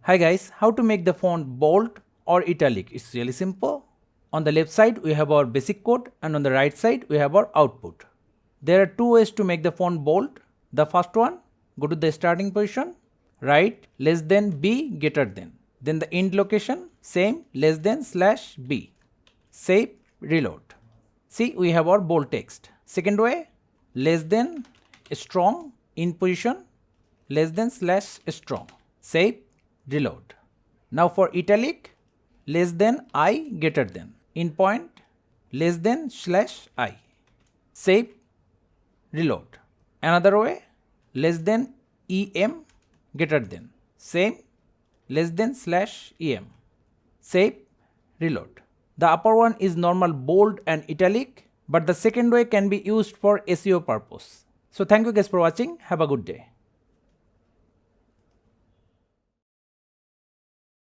Hi guys, how to make the font bold or italic? It's really simple. On the left side we have our basic code and on the right side we have our output. There are two ways to make the font bold. The first one, go to the starting position, write less than b greater than. Then the end location, same less than /b. Save, reload. See, we have our bold text. Second way, less than strong in position, less than /strong. Save, reload. Now for italic, less than I greater than. In point, less than /I. Save, reload. Another way, less than em greater than. Same, less than /em. Save, reload. The upper one is normal bold and italic, but the second way can be used for SEO purpose. So thank you guys for watching. Have a good day.